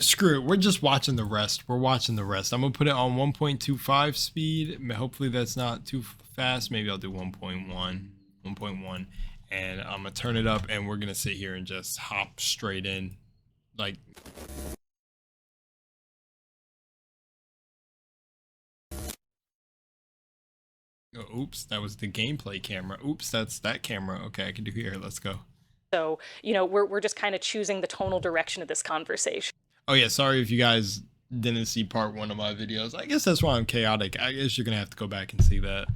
Screw it. We're just watching the rest. We're watching the rest. I'm going to put it on 1.25 speed. Hopefully that's not too fast. Maybe I'll do 1.1. And I'm going to turn it up and we're going to sit here and just hop straight in. Like... Oh, oops, that was the gameplay camera. Oops, that's that camera. Okay, I can do here. Let's go. So, you know, we're just kind of choosing the tonal direction of this conversation. Oh yeah, sorry if you guys didn't see part 1 of my videos. I guess that's why I'm chaotic. I guess you're gonna have to go back and see that.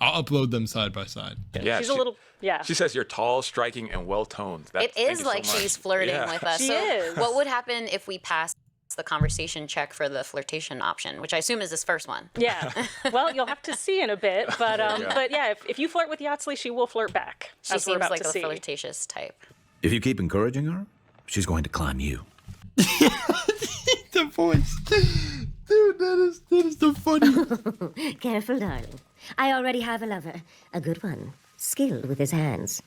I'll upload them side by side. Yeah, she's a little, yeah. She says you're tall, striking, and well-toned. It is like she's flirting with us. She is. What would happen if we passed the conversation check for the flirtation option, which I assume is this first one? Yeah. Well, you'll have to see in a bit, but yeah, if you flirt with Yahtzee, she will flirt back. She seems like a flirtatious type. If you keep encouraging her, she's going to climb you. The voice. Dude, that is the funny. Careful, darling. I already have a lover. A good one. Skilled with his hands.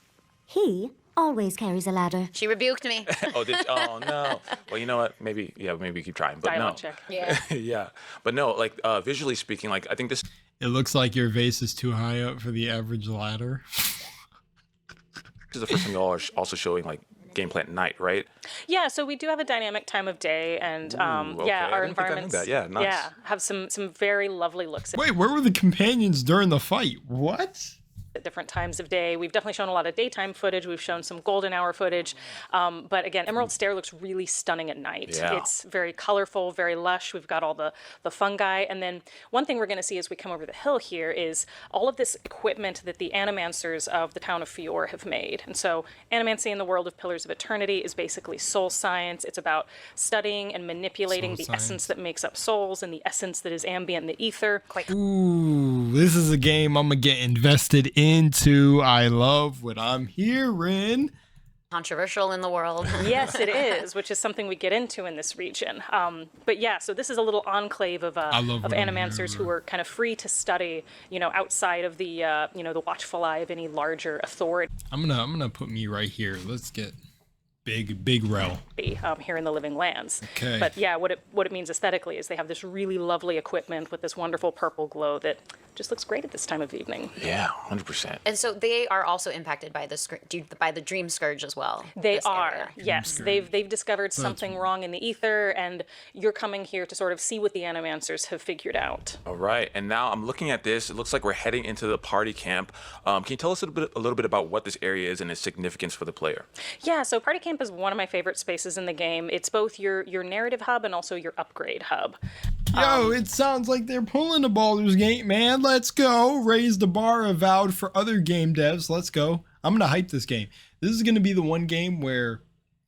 He always carries a ladder. She rebuked me. Oh no. Well, you know what? Maybe keep trying. But Dialogue no. check. Yeah. Yeah. But no, like visually speaking, like I think this. It looks like your vase is too high up for the average ladder. This is the first time y'all are also showing like gameplay at night, right? Yeah, so we do have a dynamic time of day, and okay. yeah, our I didn't think I knew environments. that. Yeah, nice. Yeah, have some very lovely looks. Wait, where were the companions during the fight? What? At different times of day. We've definitely shown a lot of daytime footage. We've shown some golden hour footage. But again, Emerald Stair looks really stunning at night. Yeah. It's very colorful, very lush. We've got all the fungi. And then one thing we're going to see as we come over the hill here is all of this equipment that the animancers of the town of Fior have made. And so animancy in the world of Pillars of Eternity is basically soul science. It's about studying and manipulating the essence that makes up souls and the essence that is ambient in the ether. Ooh, this is a game I'm gonna get invested into. I love what I'm hearing. Controversial in the world. Yes, it is, which is something we get into in this region. But yeah, so this is a little enclave of animancers who are kind of free to study, you know, outside of the the watchful eye of any larger authority. I'm gonna put me right here. Let's get big rel here in the Living Lands. Okay. But yeah, what it means aesthetically is they have this really lovely equipment with this wonderful purple glow that just looks great at this time of evening. Yeah, 100%. And so they are also impacted by the Dream Scourge as well. They are, yes. They've discovered something wrong in the ether, and you're coming here to sort of see what the animancers have figured out. All right, and now I'm looking at this. It looks like we're heading into the party camp. Can you tell us a little bit about what this area is and its significance for the player? Yeah, so party camp is one of my favorite spaces in the game. It's both your narrative hub and also your upgrade hub. Yo, it sounds like they're pulling the Baldur's Gate, man. Let's go. Raise the bar. Avowed for other game devs. Let's go. I'm going to hype this game. This is going to be the one game where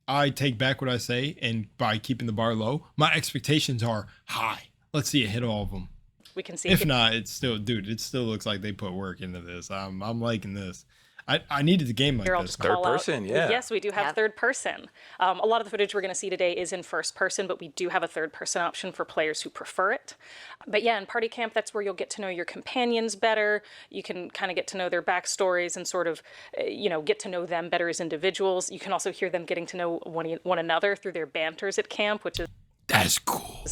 I take back what I say, and by keeping the bar low, my expectations are high. Let's see it hit all of them. We can see. If not, it's still, dude, it still looks like they put work into this. I'm liking this. I needed a game like this. Third person, yeah. Yes, we do have third person. A lot of the footage we're going to see today is in first person, but we do have a third person option for players who prefer it. But yeah, in Party Camp, that's where you'll get to know your companions better. You can kind of get to know their backstories and sort of, get to know them better as individuals. You can also hear them getting to know one another through their banters at camp, which is... That's cool.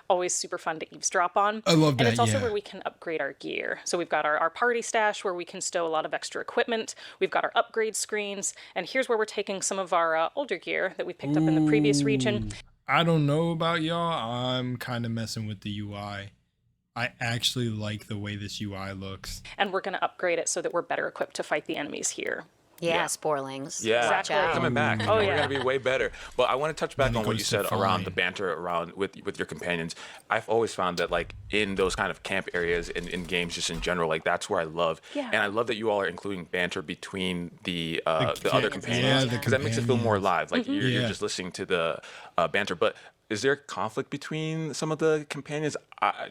Always super fun to eavesdrop on. I love that, and it's also where we can upgrade our gear. So we've got our party stash where we can stow a lot of extra equipment. We've got our upgrade screens. And here's where we're taking some of our older gear that we picked up in the previous region. I don't know about y'all. I'm kind of messing with the UI. I actually like the way this UI looks. And we're going to upgrade it so that we're better equipped to fight the enemies here. Yeah, Sporlings. Yeah, exactly. Coming back. Oh, We're going to be way better. But I want to touch back on what you said fine. around the banter around with your companions. I've always found that, like, in those kind of camp areas and in games just in general, like, that's where I love. Yeah. And I love that you all are including banter between the other companions. Yeah, because that makes it feel more alive. Like, Mm-hmm. you're just listening to the banter. But is there conflict between some of the companions?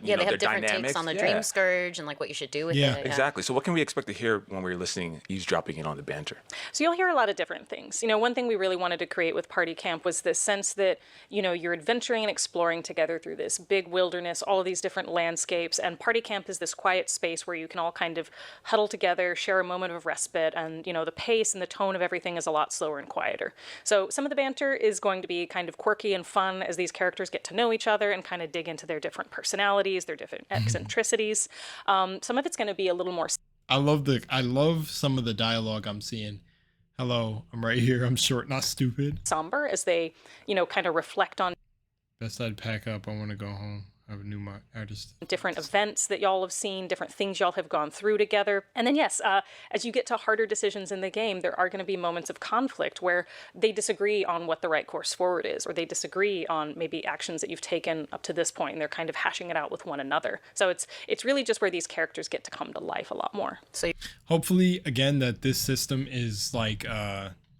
They have their different dynamics? takes on the Dream Scourge and like what you should do with it. Exactly. So what can we expect to hear when we're listening, eavesdropping in on the banter? So you'll hear a lot of different things. One thing we really wanted to create with Party Camp was this sense that, you're adventuring and exploring together through this big wilderness, all of these different landscapes. And Party Camp is this quiet space where you can all kind of huddle together, share a moment of respite. And, the pace and the tone of everything is a lot slower and quieter. So some of the banter is going to be kind of quirky and fun as the these characters get to know each other and kind of dig into their different personalities, their different eccentricities. Some of it's going to be a little more. I love some of the dialogue I'm seeing. Hello, I'm right here. I'm short, not stupid. Somber as they, kind of reflect on Best I'd pack up. I want to go home. I have a new artist. different events that y'all have seen, different things y'all have gone through together. And then, yes, as you get to harder decisions in the game, there are going to be moments of conflict where they disagree on what the right course forward is, or they disagree on maybe actions that you've taken up to this point, and they're kind of hashing it out with one another. So it's really just where these characters get to come to life a lot more. So hopefully, again, that this system is like,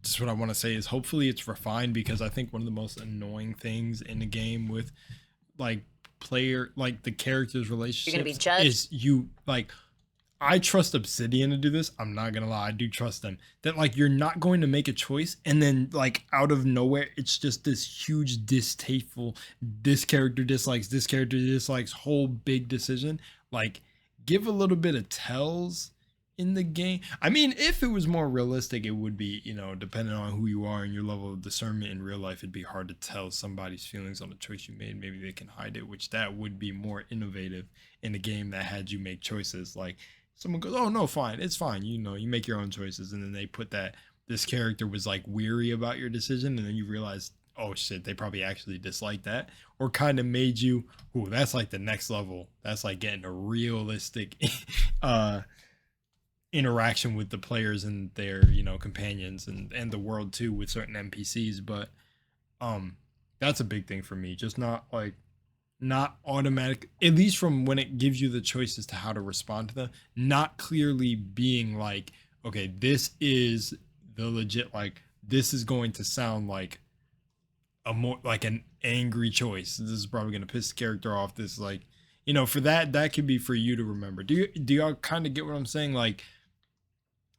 just what I want to say is hopefully it's refined, because I think one of the most annoying things in the game with like the characters' relationships You're gonna be judged. is you like, I trust Obsidian to do this. I'm not gonna lie, I do trust them. That like you're not going to make a choice and then like out of nowhere it's just this huge distasteful, this character dislikes whole big decision. Like, give a little bit of tells in the game. I mean, if it was more realistic, it would be, depending on who you are and your level of discernment in real life, it'd be hard to tell somebody's feelings on the choice you made. Maybe they can hide it, which that would be more innovative in a game that had you make choices. Like, someone goes, oh no, fine, it's fine, you make your own choices, and then they put that this character was like weary about your decision, and then you realize, oh shit, they probably actually disliked that, or kind of made you, ooh, that's like the next level, that's like getting a realistic interaction with the players and their companions and the world too, with certain NPCs. But that's a big thing for me, just not automatic, at least from when it gives you the choices to how to respond to them, not clearly being like, okay, this is the legit, like this is going to sound like a more like an angry choice, this is probably going to piss the character off, this like, for that could be for you to remember. Do y'all kind of get what I'm saying? Like,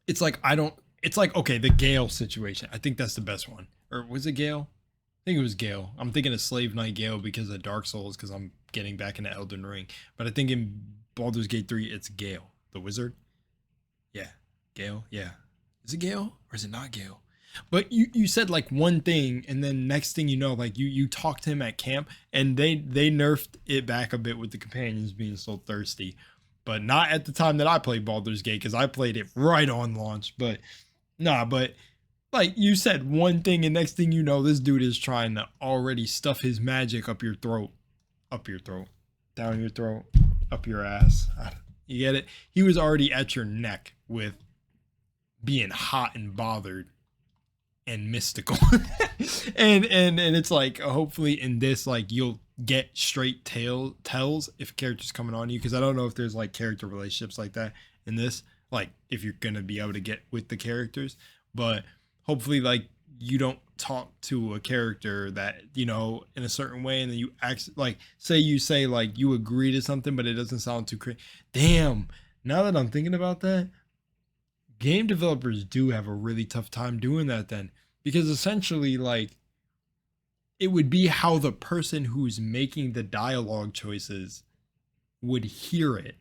it's like, okay, the Gale situation. I think that's the best one. Or was it Gale? I think it was Gale. I'm thinking of Slave Knight Gale because of Dark Souls, because I'm getting back into Elden Ring. But I think in Baldur's Gate 3, it's Gale, the wizard. Yeah, Gale, yeah. Is it Gale or is it not Gale? But you said like one thing, and then next thing you know, like you talked to him at camp, and they nerfed it back a bit with the companions being so thirsty. But not at the time that I played Baldur's Gate, because I played it right on launch. But but like you said one thing, and next thing you know, this dude is trying to already stuff his magic up your throat, down your throat, up your ass. You get it? He was already at your neck with being hot and bothered and mystical. and it's like, hopefully in this, like, you'll get straight tells if characters coming on you, because I don't know if there's like character relationships like that in this, like if you're gonna be able to get with the characters. But hopefully, like, you don't talk to a character that, in a certain way, and then you act like, you say like you agree to something but it doesn't sound too crazy. Damn, now that I'm thinking about that, game developers do have a really tough time doing that then, because essentially, like, it would be how the person who's making the dialogue choices would hear it.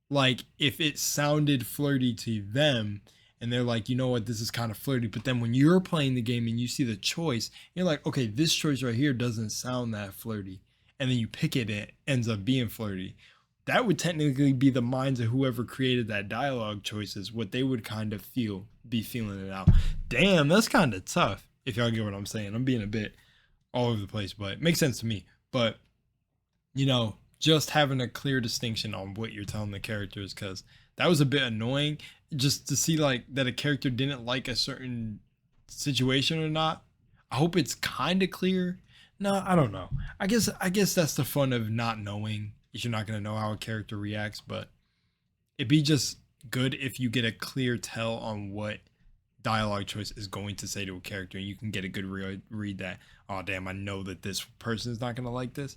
Like, if it sounded flirty to them and they're like, you know what, this is kind of flirty, but then when you're playing the game and you see the choice, you're like, okay, this choice right here doesn't sound that flirty, and then you pick it and it ends up being flirty. That would technically be the minds of whoever created that dialogue choices, what they would kind of be feeling it out. Damn, that's kind of tough, if y'all get what I'm saying. I'm being a bit all over the place, but it makes sense to me. But, just having a clear distinction on what you're telling the characters, because that was a bit annoying, just to see like that a character didn't like a certain situation or not. I hope it's kind of clear. No, I don't know. I guess that's the fun of not knowing, is you're not going to know how a character reacts. But it'd be just good if you get a clear tell on what dialogue choice is going to say to a character, and you can get a good read that, oh damn, I know that this person is not going to like this.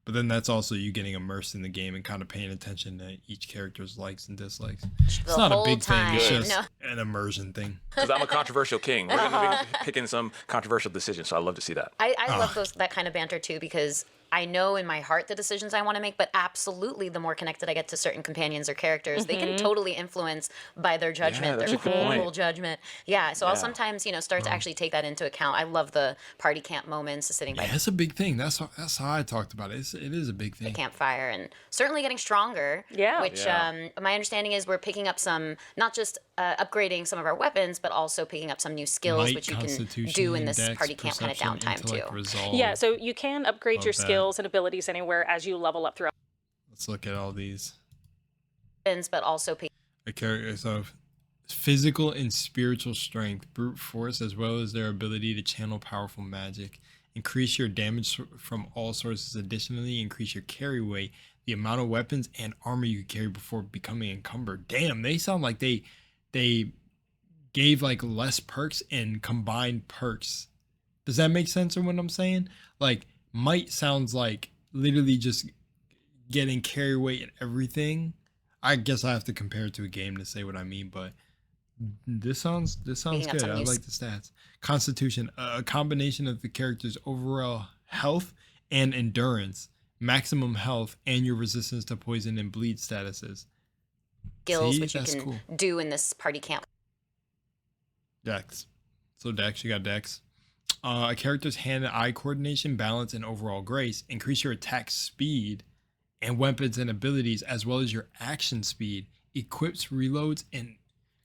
But then that's also you getting immersed in the game and kind of paying attention to each character's likes and dislikes. It's not a big thing, it's just an immersion thing. Because I'm a controversial king. We're going to be picking some controversial decisions, so I love to see that. I love that kind of banter too, because I know in my heart the decisions I want to make, but absolutely the more connected I get to certain companions or characters, they can totally influence by their judgment, that's their a good point. whole judgment. Yeah, so I'll Yeah. sometimes, start to actually take that into account. I love the party camp moments, sitting by Yeah, it's a big thing. That's how I talked about it. It is a big the thing. campfire, and certainly getting stronger. Yeah. Which Yeah. my understanding is we're picking up some, not just upgrading some of our weapons, but also picking up some new skills, Might, which you can constitution, do in this dex, party camp kind of perception, downtime too. intellect, resolve. Yeah, so you can upgrade your Love that. skills and abilities anywhere as you level up throughout. Let's look at all these. But also A character so physical and spiritual strength, brute force, as well as their ability to channel powerful magic. Increase your damage from all sources. Additionally, increase your carry weight, the amount of weapons and armor you carry before becoming encumbered. Damn, they sound like they gave like less perks and combined perks. Does that make sense of what I'm saying? Like, might sounds like literally just getting carry weight and everything. I guess I have to compare it to a game to say what I mean, but this sounds Picking up good. some I new like the stats. Constitution, a combination of the character's overall health and endurance, maximum health, and your resistance to poison and bleed statuses. skills See? which you That's can cool. do in this party camp. Dex. So Dex, you got Dex. A character's hand and eye coordination, balance, and overall grace. Increase your attack speed and weapons and abilities, as well as your action speed. Equips reloads and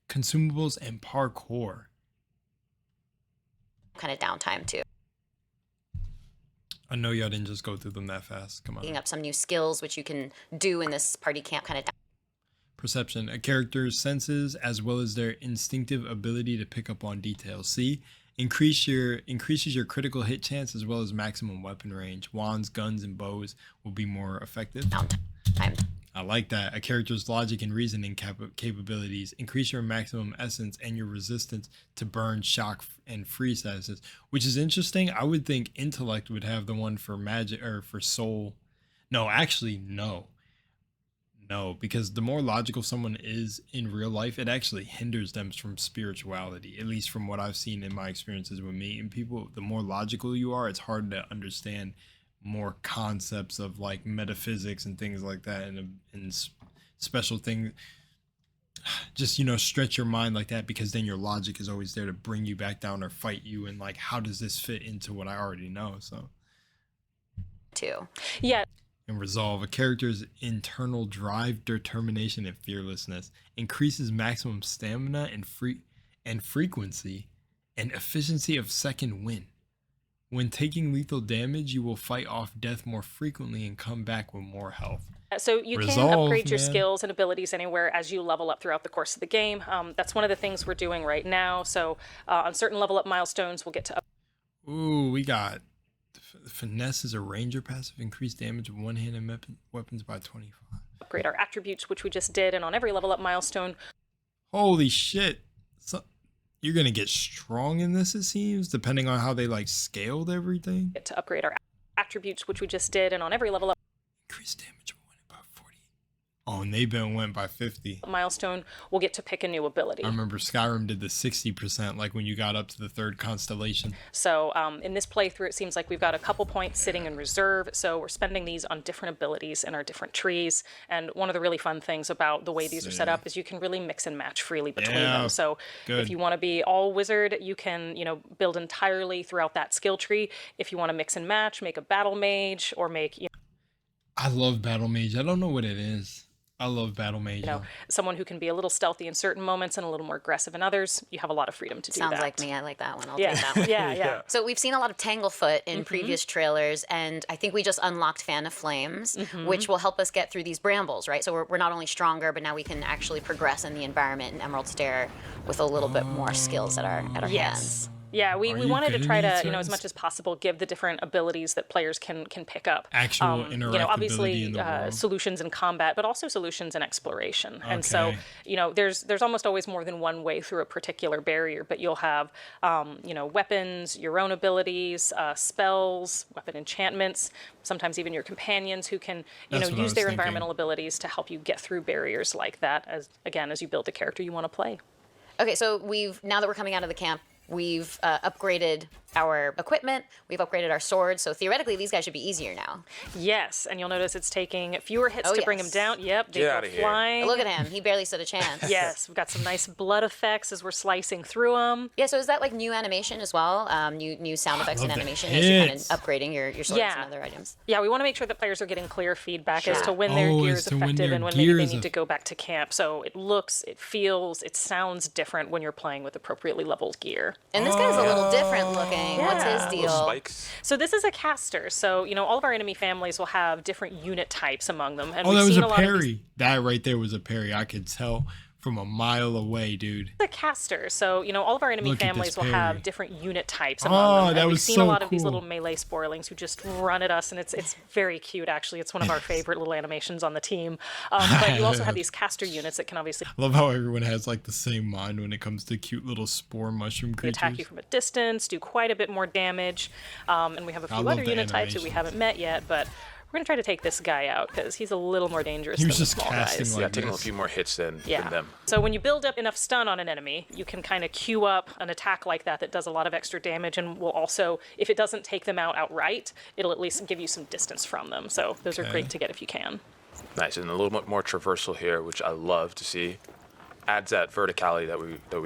consumables and parkour. Kind of downtime too. I know y'all didn't just go through them that fast. Come Picking on. up some new skills which you can do in this party camp kind of Perception. A character's senses, as well as their instinctive ability to pick up on details. See? Increases your critical hit chance as well as maximum weapon range. Wands, guns, and bows will be more effective. downtime. I like that. A character's logic and reasoning capabilities. Increase your maximum essence and your resistance to burn, shock, and freeze statuses, which is interesting. I would think intellect would have the one for magic or for soul. No, actually, no. No, because the more logical someone is in real life, it actually hinders them from spirituality, at least from what I've seen in my experiences with meeting people. The more logical you are, it's hard to understand more concepts of like metaphysics and things like that, and special things. Just, stretch your mind like that, because then your logic is always there to bring you back down or fight you. And like, how does this fit into what I already know? So, too. Yeah. and resolve. A character's internal drive, determination, and fearlessness increases maximum stamina and frequency and efficiency of second wind. When taking lethal damage, you will fight off death more frequently and come back with more health. So you can Resolve, upgrade your man. skills and abilities anywhere as you level up throughout the course of the game. That's one of the things we're doing right now. So on certain level up milestones, we'll get to Ooh, we got finesse is a ranger passive, increased damage of one-handed weapons by 25. upgrade our attributes, which we just did. And on every level up milestone, Holy shit. So, you're going to get strong in this, it seems, depending on how they like scaled everything. get to upgrade our attributes, which we just did. And on every level up Increased damage of one by 40. Oh, and they went by 50. milestone, we'll get to pick a new ability. I remember Skyrim did the 60%, like when you got up to the third constellation. So in this playthrough, it seems like we've got a couple points sitting in reserve. So we're spending these on different abilities in our different trees. And one of the really fun things about the way these are set up is you can really mix and match freely between Yeah, them. So good. if you want to be all wizard, you can, build entirely throughout that skill tree. If you want to mix and match, make a battle mage or make, I love Battle Mage. I don't know what it is. I love Battle Mage. someone who can be a little stealthy in certain moments and a little more aggressive in others. You have a lot of freedom to do that. Sounds like me. I like that one. I'll Yeah, take that one. yeah. So we've seen a lot of Tanglefoot in previous trailers, and I think we just unlocked Fan of Flames, which will help us get through these brambles, right? So we're not only stronger, but now we can actually progress in the environment in Emerald Stair with a little bit more skills at our hands. Yes. Yeah, we you wanted to kidding try me, to, Terrence? as much as possible, give the different abilities that players can pick up. Actual interactability obviously in the world. solutions in combat, but also solutions in exploration. And so, Okay. there's almost always more than one way through a particular barrier, but you'll have, weapons, your own abilities, spells, weapon enchantments, sometimes even your companions who can, That's what I use was their thinking. environmental abilities to help you get through barriers like that as you build the character you want to play. Okay, so now that we're coming out of the camp, we've upgraded our equipment. We've upgraded our swords. So theoretically, these guys should be easier now. Yes, and you'll notice it's taking fewer hits to bring him down. Yep, they Get go outta here. flying. Look at him. He barely stood a chance. Yes, we've got some nice blood effects as we're slicing through them. Yeah, so is that like new animation as well? New sound effects and love the animation as you're kind of hits. upgrading your swords Yeah. and other items? Yeah, we want to make sure that players are getting clear feedback as to when their Oh, gear as is to when effective their and when gear maybe they is need to go back to camp. So it looks, it feels, it sounds different when you're playing with appropriately leveled gear. And this guy's a little different looking. What's his Yeah. deal? Little spikes. So this is a caster. So, you know, all of our enemy families will have different unit types among them. And Oh, we've that was seen a lot of these. parry. That right there was a parry. I could tell from a mile away, dude. A caster. So, you know, all of our enemy Look at families this will parry. have different unit types Oh, among them. that And we've was seen so a lot of these cool. little melee spoilings who just run at us, and it's very cute, actually. It's one of our favorite little animations on the team. But you also have these caster units that can obviously I love how everyone has like the same mind when it comes to cute little spore mushroom creatures. attack you from a distance, do quite a bit more damage. And we have a few love other the unit types that we animations. haven't met yet, but we're going to try to take this guy out because he's a little more dangerous He than was the just small casting guys. like Yeah, taking a this. few more hits than them. So when you build up enough stun on an enemy, you can kind of queue up an attack like that that does a lot of extra damage and will also, if it doesn't take them out outright, it'll at least give you some distance from them. So those are great to get if you can. Nice, and a little bit more traversal here, which I love to see. Adds that verticality that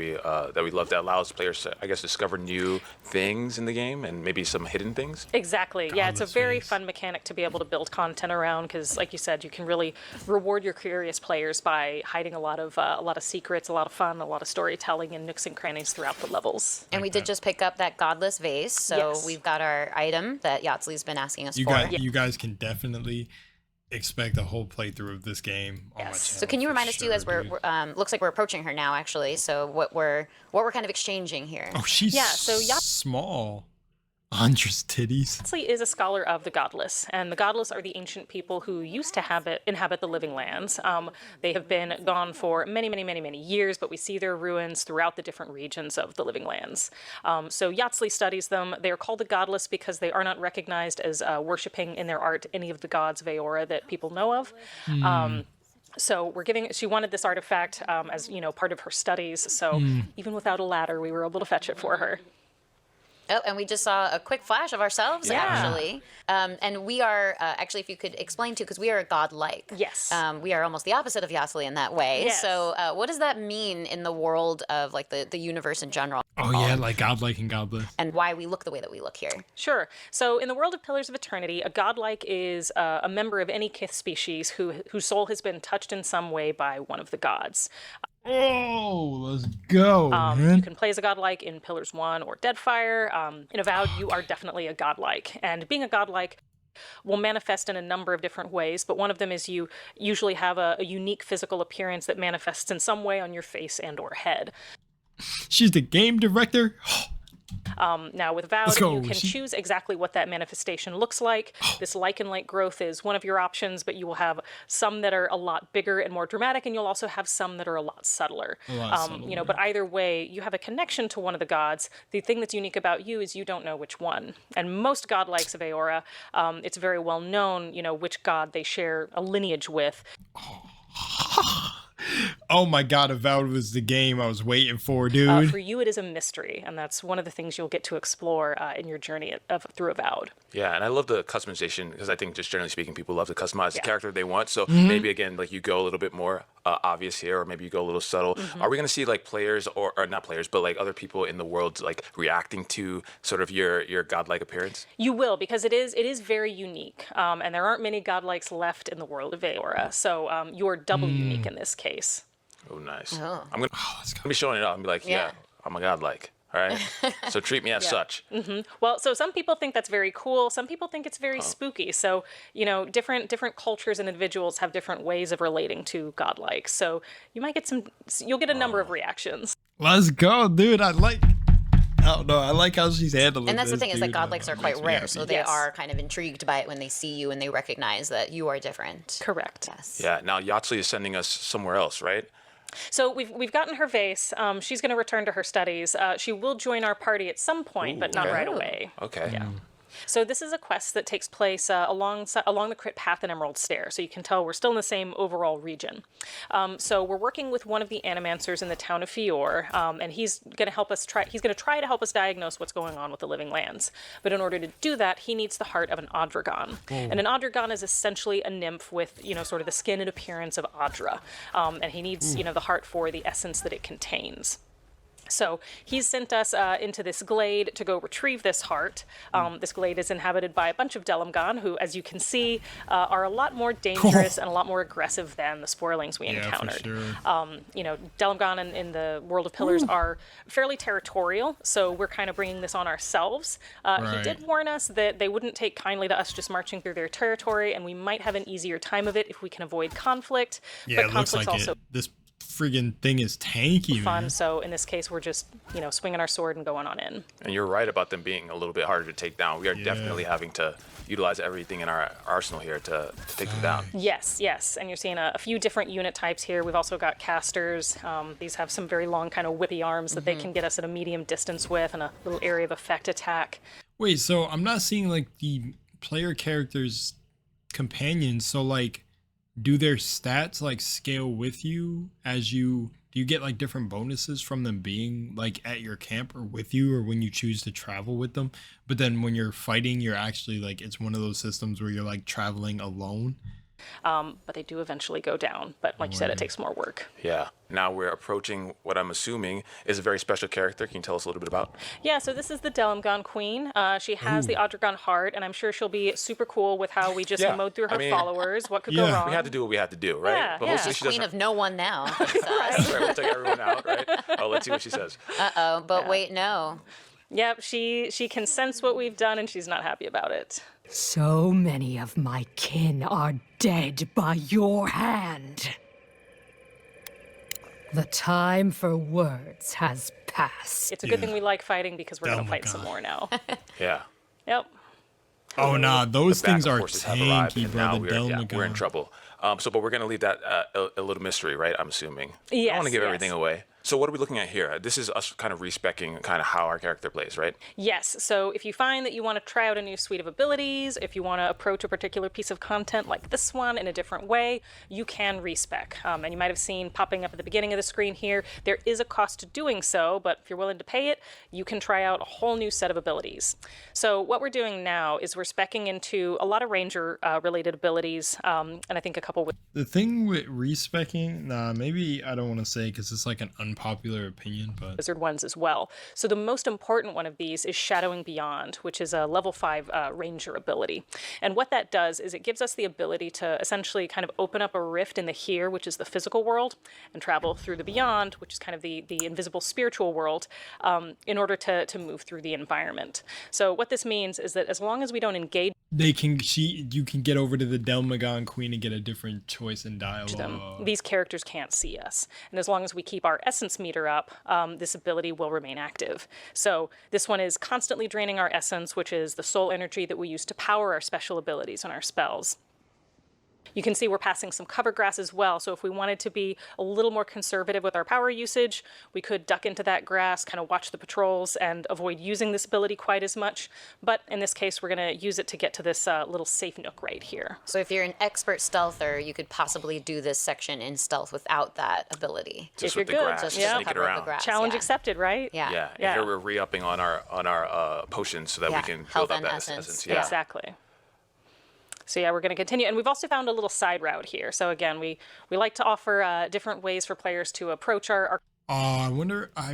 we love. That allows players to, I guess, discover new things in the game and maybe some hidden things. Exactly. Yeah, it's a Godless very face. fun mechanic to be able to build content around because, like you said, you can really reward your curious players by hiding a lot of secrets, a lot of fun, a lot of storytelling, and nooks and crannies throughout the levels. And we did just pick up that godless vase, so Yes. we've got our item that Yachtsley's been asking us You for. guys can definitely expect a whole playthrough of this game on my Yes. channel. So can you for remind us too, sure, as we're dude. looks like we're approaching her now, actually. So what we're kind of exchanging here. Oh, she's Yeah, so small. Andre's titties. Yachtsley is a scholar of the godless, and the godless are the ancient people who used to inhabit the living lands. They have been gone for many, many, many, many years, but we see their ruins throughout the different regions of the living lands. So Yachtsley studies them. They are called the godless because they are not recognized as worshipping in their art any of the gods of Aora that people know of. So she wanted this artifact as, you know, part of her studies. So even without a ladder, we were able to fetch it for her. Oh, and we just saw a quick flash of ourselves, Yeah. actually. And we are, actually, if you could explain too, because we are godlike. Yes. We are almost the opposite of Yachtsley in that way. Yes. So what does that mean in the world of, like, the universe in general? Oh yeah, like godlike and godless. And why we look the way that we look here? Sure. So in the world of Pillars of Eternity, a godlike is a member of any kith species whose soul has been touched in some way by one of the gods. Oh, let's go, You man. can play as a godlike in Pillars 1 or Deadfire. In Avowed, you are definitely a godlike. And being a godlike will manifest in a number of different ways, but one of them is you usually have a unique physical appearance that manifests in some way on your face and or head. She's the game director. Now with Avowed, Let's go. you can choose exactly what that manifestation looks like. This lichen-like growth is one of your options, but you will have some that are a lot bigger and more dramatic, and you'll also have some that are a lot subtler. You know, but either way, you have a connection to one of the gods. The thing that's unique about you is you don't know which one. And most godlikes of Aora, it's very well known, you know, which god they share a lineage with. Oh my god, Avowed was the game I was waiting for, dude. For you, it is a mystery, and that's one of the things you'll get to explore in your journey through Avowed. Yeah, and I love the customization because I think just generally speaking, people love to customize the Yeah. character they want. So maybe again, like you go a little bit more obvious here, or maybe you go a little subtle. Are we gonna see like players or not players, but like other people in the world like reacting to sort of your godlike appearance? You will, because it is very unique, and there aren't many godlikes left in the world of Aora, so you are double unique in this case. Oh, nice. Oh. I'm gonna be showing it off and be like, yeah, I'm a godlike. All right, so treat me as such. Well, so some people think that's very cool. Some people think it's very spooky. So, you know, different cultures and individuals have different ways of relating to godlike. So you might get you'll get a number of reactions. Let's go, dude. I don't know. I like how she's handling And that's the this, thing is that dude. godlikes are quite Makes me rare, happy. so they Yes. are kind of intrigued by it when they see you and they recognize that you are different. Correct. Yes. Yeah. Now Yachtsley is sending us somewhere else, right? So we've gotten her vase. She's going to return to her studies. She will join our party at some point, but not okay. right away. Okay. Yeah. So this is a quest that takes place along the crypt path in Emerald Stair. So you can tell we're still in the same overall region. So we're working with one of the animancers in the town of Fior, and he's going to help us he's going to try to help us diagnose what's going on with the living lands. But in order to do that, he needs the heart of an Odragon. And an Odragon is essentially a nymph with, sort of the skin and appearance of Audra. And he needs, the heart for the essence that it contains. So he's sent us into this glade to go retrieve this heart. This glade is inhabited by a bunch of Delimgon who, as you can see, are a lot more dangerous and a lot more aggressive than the Spoilings we encountered. For sure. Delimgon in the World of Pillars are fairly territorial, so we're kind of bringing this on ourselves. He did warn us that they wouldn't take kindly to us just marching through their territory, and we might have an easier time of it if we can avoid conflict. Yeah, but it looks like also this friggin' thing is tanky, fun. man. So in this case, we're just, swinging our sword and going on in. And you're right about them being a little bit harder to take down. We are definitely having to utilize everything in our arsenal here to take them down. Yes. And you're seeing a few different unit types here. We've also got casters. These have some very long kind of whippy arms that they can get us at a medium distance with, and a little area of effect attack. Wait, so I'm not seeing like the player character's companions. So like, do their stats like scale with you as you? Do you get like different bonuses from them being like at your camp or with you, or when you choose to travel with them? But then when you're fighting, you're actually like, it's one of those systems where you're like traveling alone. But they do eventually go down. But like you said, it takes more work. Yeah. Now we're approaching what I'm assuming is a very special character. Can you tell us a little bit about? Yeah, so this is the Delimgon Queen. She has the Odragon heart, and I'm sure she'll be super cool with how we just mowed through her followers. What could go wrong? We had to do what we had to do, right? Yeah, But yeah. hopefully she Queen doesn't. of no one now. Right, we'll take everyone out, right? Oh, let's see what she says. Uh-oh, but wait, no. Yep, she can sense what we've done, and she's not happy about it. So many of my kin are dead by your hand. The time for words has passed. It's a good thing we like fighting, because we're going to fight Delimgon. some more now. Yeah. Yep. Oh nah, those The backup things are forces have arrived, tanky, and now brother. we're in trouble. But we're going to leave that a little mystery, right? I'm assuming. I Yes, don't want to give yes. everything away. So what are we looking at here? This is us kind of respeccing kind of how our character plays, right? Yes, so if you find that you want to try out a new suite of abilities, if you want to approach a particular piece of content like this one in a different way, you can respec. And you might have seen popping up at the beginning of the screen here, there is a cost to doing so, but if you're willing to pay it, you can try out a whole new set of abilities. So what we're doing now is we're speccing into a lot of ranger related abilities, and I think a couple with The thing with respecking, maybe I don't want to say because it's like an unpopular opinion, but wizard ones as well. So the most important one of these is Shadowing Beyond, which is a level 5 ranger ability. And what that does is it gives us the ability to essentially kind of open up a rift in the here, which is the physical world, and travel through the beyond, which is kind of the invisible spiritual world, in order to move through the environment. So what this means is that as long as we don't engage you can get over to the Delimgon Queen and get a different choice in dialogue. them, these characters can't see us. And as long as we keep our essence meter up, this ability will remain active. So this one is constantly draining our essence, which is the soul energy that we use to power our special abilities and our spells. You can see we're passing some cover grass as well, so if we wanted to be a little more conservative with our power usage, we could duck into that grass, kind of watch the patrols, and avoid using this ability quite as much. But in this case, we're going to use it to get to this little safe nook right here. So if you're an expert stealther, you could possibly do this section in stealth without that ability. Just If you're with the good, grass, just just yeah. sneak it cover up the around. grass, Challenge yeah. accepted, right? Yeah. Yeah, and here we're re-upping on our potions so that Yeah, we can health build up and that essence. essence. Yeah. Exactly. So yeah, we're going to continue. And we've also found a little side route here. So again, we like to offer different ways for players to approach our I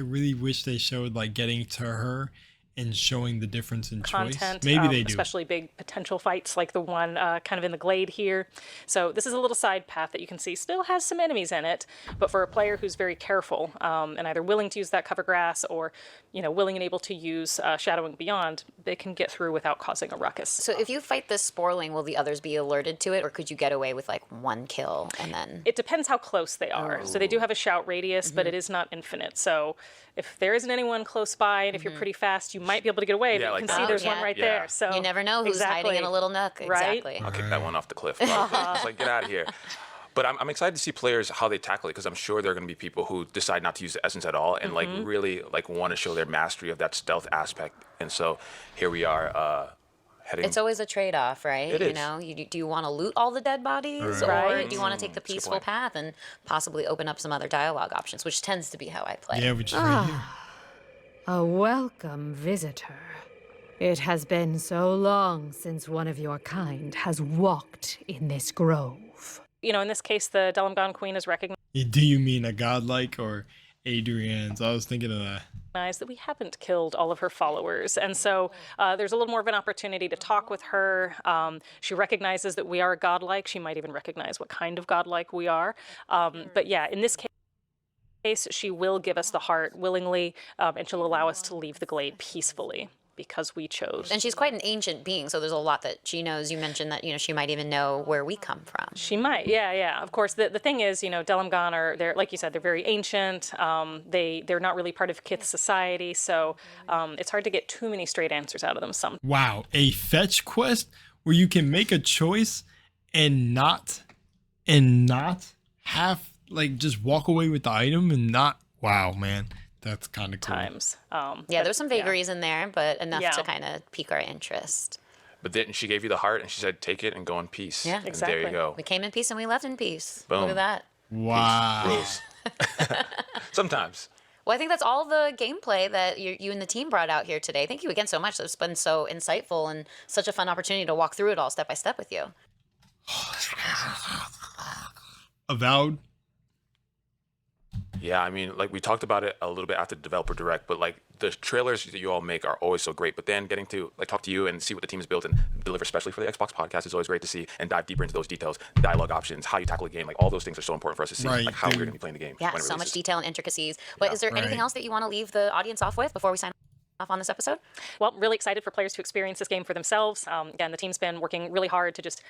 really wish they showed like getting to her and showing the difference in content. choice. Maybe they do. Especially big potential fights like the one kind of in the glade here. So this is a little side path that you can see still has some enemies in it, but for a player who's very careful and either willing to use that cover grass or willing and able to use Shadowing Beyond, they can get through without causing a ruckus. So if you fight this Sporling, will the others be alerted to it, or could you get away with like one kill and then? It depends how close they are. So they do have a shout radius, but it is not infinite. So if there isn't anyone close by, and if you're pretty fast, you might be able to get away. Yeah, but like you can see that. there's Oh, one yeah. right Yeah. there. So You never know who's hiding in a little nook. Right? Exactly. I'll kick that one off the cliff. It's like, get out of here. But I'm excited to see players how they tackle it, because I'm sure there are going to be people who decide not to use the essence at all and like really like want to show their mastery of that stealth aspect. And so here we are heading. It's always a trade-off, right? It You is. know, do you want to loot all the dead bodies, Right. or do you want to take the That's a good peaceful point. path and possibly open up some other dialogue options, which tends to be how I play. Yeah, which is right here. A welcome visitor. It has been so long since one of your kind has walked in this grove. You know, in this case, the Delamgon Queen is recognized Do you mean a godlike or Adrian's? I was thinking of that. that we haven't killed all of her followers. And so there's a little more of an opportunity to talk with her. She recognizes that we are godlike. She might even recognize what kind of godlike we are. But yeah, in this case, she will give us the heart willingly, and she'll allow us to leave the glade peacefully because we chose. And she's quite an ancient being, so there's a lot that she knows. You mentioned that, you know, she might even know where we come from. She might, yeah. Of course, the thing is, you know, Delamgon are, they're, like you said, they're very ancient. They're not really part of Kith society, so it's hard to get too many straight answers out of them sometimes. Wow, a fetch quest where you can make a choice and not have like just walk away with the item and not. Wow, man, that's kind of cool. Yeah, there's some vagaries in there, but enough Yeah. to kind of pique our interest. But then she gave you the heart and she said, take it and go in peace. Yeah. And Exactly. there you go. We came in peace and we left in peace. Boom. Look at that. Wow. Rules. Sometimes. Well, I think that's all the gameplay that you and the team brought out here today. Thank you again so much. It's been so insightful and such a fun opportunity to walk through it all step by step with you. Avowed. Yeah, I mean, like we talked about it a little bit after the developer direct, but like the trailers that you all make are always so great. But then getting to like talk to you and see what the team has built and deliver, especially for the Xbox podcast, is always great to see and dive deeper into those details, dialogue options, how you tackle a game, like all those things are so important for us to see, Right, like how dude. we're going to be playing the game. Yeah, when it so much releases. detail and intricacies. But is there anything Right. else that you want to leave the audience off with before we sign off on this episode? Well, really excited for players to experience this game for themselves. Again, the team's been working really hard to just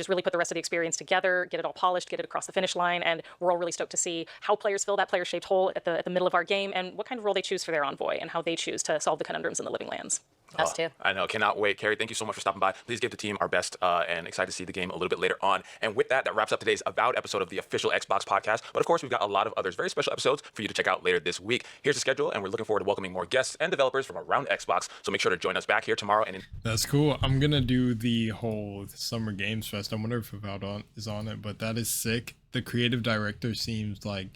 really put the rest of the experience together, get it all polished, get it across the finish line, and we're all really stoked to see how players fill that player-shaped hole at the middle of our game and what kind of role they choose for their envoy and how they choose to solve the conundrums in the living lands. Us too. I know, cannot wait. Carrie, thank you so much for stopping by. Please give the team our best and excited to see the game a little bit later on. And with that, that wraps up today's Avowed episode of the official Xbox podcast. But of course, we've got a lot of others, very special episodes for you to check out later this week. Here's the schedule, and we're looking forward to welcoming more guests and developers from around Xbox. So make sure to join us back here tomorrow. And That's cool. I'm gonna do the whole Summer Games Fest. I wonder if Avowed is on it, but that is sick. The creative director seems like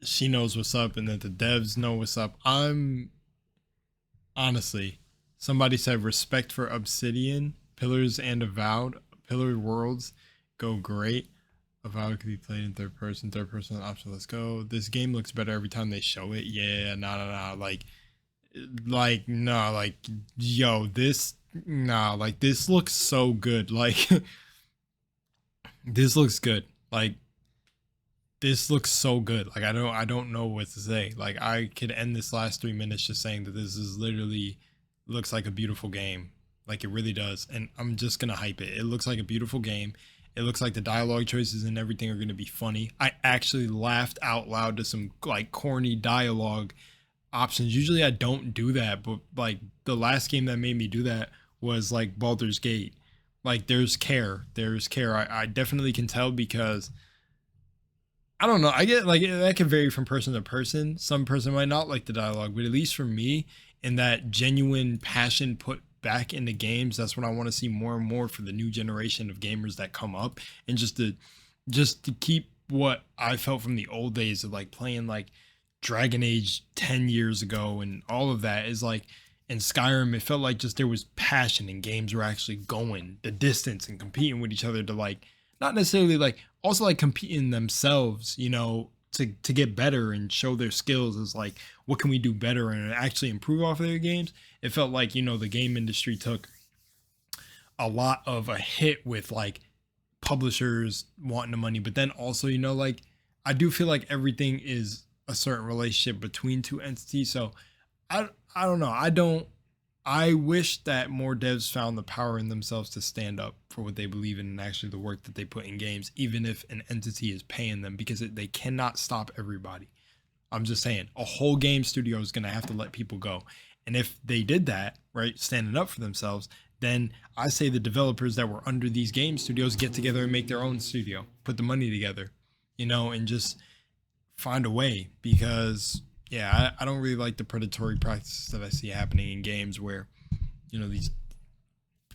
she knows what's up, and that the devs know what's up. I'm honestly, somebody said respect for Obsidian, Pillars, and Avowed. Pillar Worlds go great. Avowed could be played in third person option. Let's go. This game looks better every time they show it. Yeah, nah. This looks so good. Like, this looks good. Like, this looks so good. Like, I don't know what to say. Like, I could end this last 3 minutes just saying that this is literally looks like a beautiful game. Like, it really does. And I'm just gonna hype it. It looks like a beautiful game. It looks like the dialogue choices and everything are gonna be funny. I actually laughed out loud to some like corny dialogue options. Usually I don't do that, but like the last game that made me do that was like Baldur's Gate. Like there's care. I definitely can tell because I don't know. I get like that can vary from person to person. Some person might not like the dialogue, but at least for me, in that genuine passion put back into games, that's what I want to see more and more for the new generation of gamers that come up, and just to keep what I felt from the old days of like playing like Dragon Age 10 years ago and all of that is like in Skyrim, it felt like just there was passion and games were actually going the distance and competing with each other to like not necessarily like also like competing themselves, you know, to get better and show their skills as like what can we do better and actually improve off of their games. It felt like, you know, the game industry took a lot of a hit with like publishers wanting the money, but then also, you know, like I do feel like everything is a certain relationship between two entities. So I don't know. I wish that more devs found the power in themselves to stand up for what they believe in and actually the work that they put in games, even if an entity is paying them, because they cannot stop everybody. I'm just saying, a whole game studio is going to have to let people go. And if they did that, right, standing up for themselves, then I say the developers that were under these game studios get together and make their own studio, put the money together, you know, and just find a way. Because yeah, I don't really like the predatory practices that I see happening in games where, you know, these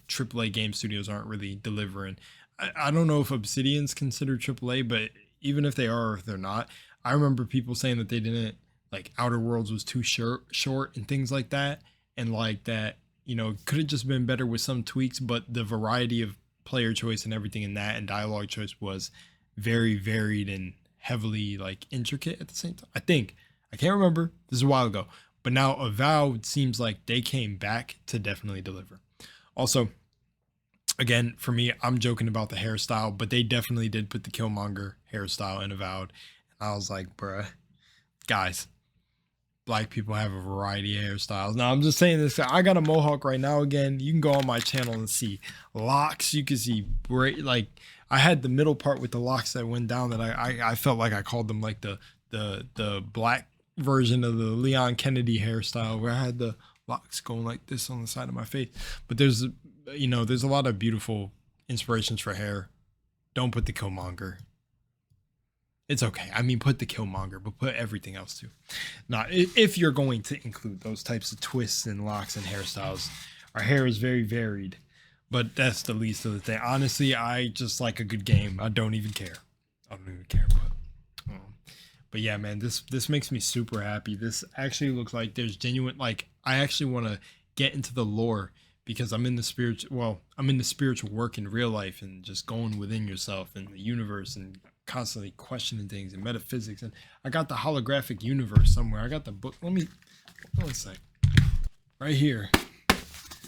AAA game studios aren't really delivering. I don't know if Obsidian's considered AAA, but even if they are or if they're not, I remember people saying that they didn't like Outer Worlds was too short and things like that, and like that, you know, could have just been better with some tweaks, but the variety of player choice and everything in that and dialogue choice was very varied and heavily like intricate at the same time. I think, I can't remember, this is a while ago, but now Avowed seems like they came back to definitely deliver. Also, again, for me, I'm joking about the hairstyle, but they definitely did put the Killmonger hairstyle in Avowed. And I was like, bruh, guys, black people have a variety of hairstyles. Now, I'm just saying this. I got a mohawk right now. Again, you can go on my channel and see locks. You can see, like, I had the middle part with the locks that went down that I felt like I called them like the black version of the Leon Kennedy hairstyle, where I had the locks going like this on the side of my face. But there's, you know, there's a lot of beautiful inspirations for hair. Don't put the Killmonger. It's okay. I mean, put the Killmonger, but put everything else too. Not if you're going to include those types of twists and locks and hairstyles. Our hair is very varied, but that's the least of the thing. Honestly, I just like a good game. I don't even care. I don't even care. But yeah, man, this makes me super happy. This actually looks like there's genuine, like, I actually want to get into the lore, because I'm in the spiritual work in real life and just going within yourself and the universe and constantly questioning things and metaphysics. And I got the holographic universe somewhere. I got the book. Let me, hold on a sec. Right here.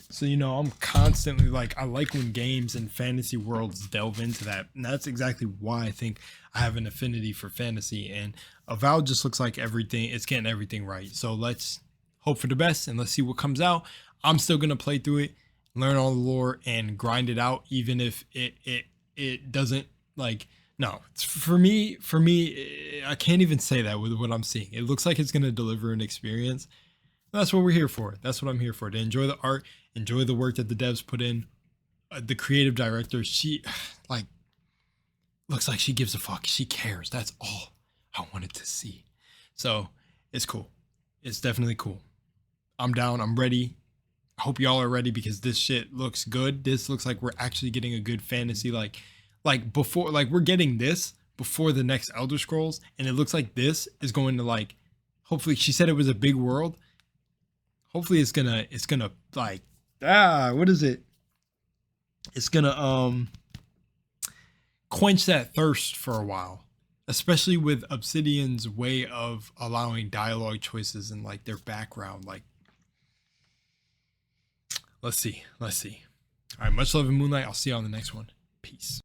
So, you know, I'm constantly like, I like when games and fantasy worlds delve into that. And that's exactly why I think I have an affinity for fantasy. And Avowed just looks like everything. It's getting everything right. So let's hope for the best and let's see what comes out. I'm still going to play through it, learn all the lore, and grind it out, even if it doesn't, like, no, it's for me, I can't even say that with what I'm seeing. It looks like it's going to deliver an experience. That's what we're here for. That's what I'm here for, to enjoy the art, enjoy the work that the devs put in. The creative director, she, like, looks like she gives a fuck. She cares. That's all I wanted to see. So it's cool. It's definitely cool. I'm down. I'm ready. I hope y'all are ready, because this shit looks good. This looks like we're actually getting a good fantasy, like before, like we're getting this before the next Elder Scrolls, and it looks like this is going to, like, hopefully, she said it was a big world. Hopefully it's gonna like, what is it? It's gonna quench that thirst for a while, especially with Obsidian's way of allowing dialogue choices and like their background. Like, let's see. All right, much love in Moonlight. I'll see you on the next one. Peace.